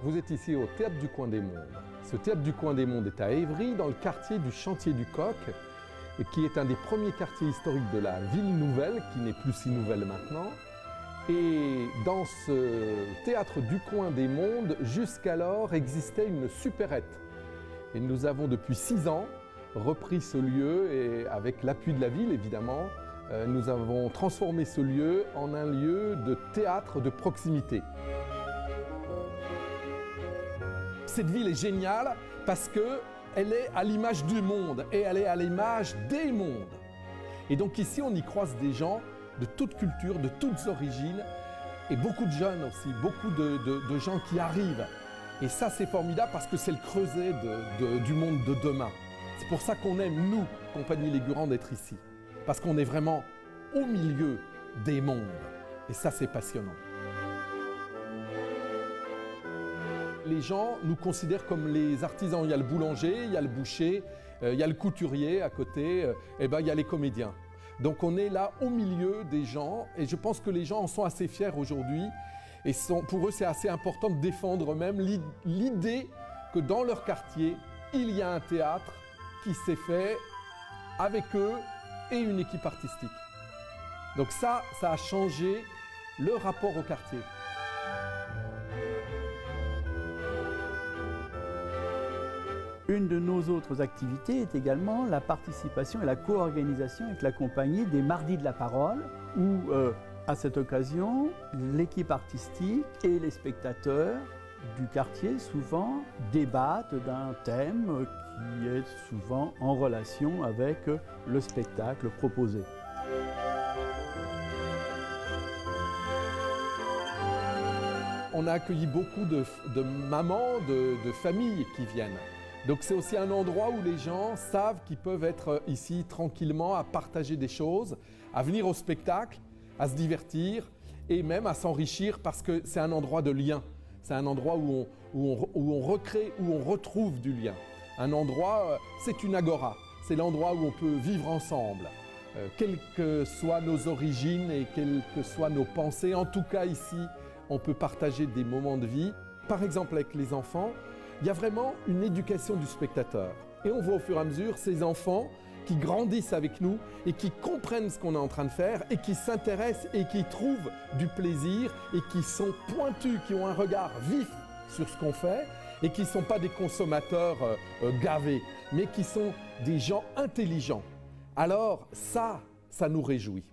Vous êtes ici au Théâtre du Coin des Mondes. Ce Théâtre du Coin des Mondes est à Évry, dans le quartier du Chantier du Coq, et qui est un des premiers quartiers historiques de la ville nouvelle, qui n'est plus si nouvelle maintenant. Et dans ce Théâtre du Coin des Mondes, jusqu'alors existait une supérette. Et nous avons depuis 6 ans repris ce lieu, et avec l'appui de la ville évidemment, nous avons transformé ce lieu en un lieu de théâtre de proximité. Cette ville est géniale parce qu'elle est à l'image du monde et elle est à l'image des mondes. Et donc ici, on y croise des gens de toutes cultures, de toutes origines et beaucoup de jeunes aussi, beaucoup de gens qui arrivent. Et ça, c'est formidable parce que c'est le creuset du monde de demain. C'est pour ça qu'on aime, nous, Compagnie Légurant, d'être ici. Parce qu'on est vraiment au milieu des mondes. Et ça, c'est passionnant. Les gens nous considèrent comme les artisans. Il y a le boulanger, il y a le boucher, il y a le couturier à côté, et ben, il y a les comédiens. Donc on est là au milieu des gens et je pense que les gens en sont assez fiers aujourd'hui. Et pour eux, c'est assez important de défendre même l'idée que dans leur quartier, il y a un théâtre qui s'est fait avec eux et une équipe artistique. Donc ça a changé le rapport au quartier. Une de nos autres activités est également la participation et la co-organisation avec la compagnie des Mardis de la Parole, où à cette occasion, l'équipe artistique et les spectateurs du quartier souvent débattent d'un thème qui est souvent en relation avec le spectacle proposé. On a accueilli beaucoup de mamans, de familles qui viennent. Donc c'est aussi un endroit où les gens savent qu'ils peuvent être ici tranquillement à partager des choses, à venir au spectacle, à se divertir et même à s'enrichir parce que c'est un endroit de lien. C'est un endroit où on recrée, où on retrouve du lien. Un endroit, c'est une agora. C'est l'endroit où on peut vivre ensemble. Quelles que soient nos origines et quelles que soient nos pensées, en tout cas ici, on peut partager des moments de vie. Par exemple avec les enfants, il y a vraiment une éducation du spectateur. Et on voit au fur et à mesure ces enfants qui grandissent avec nous et qui comprennent ce qu'on est en train de faire et qui s'intéressent et qui trouvent du plaisir et qui sont pointus, qui ont un regard vif sur ce qu'on fait et qui ne sont pas des consommateurs gavés, mais qui sont des gens intelligents. Alors ça nous réjouit.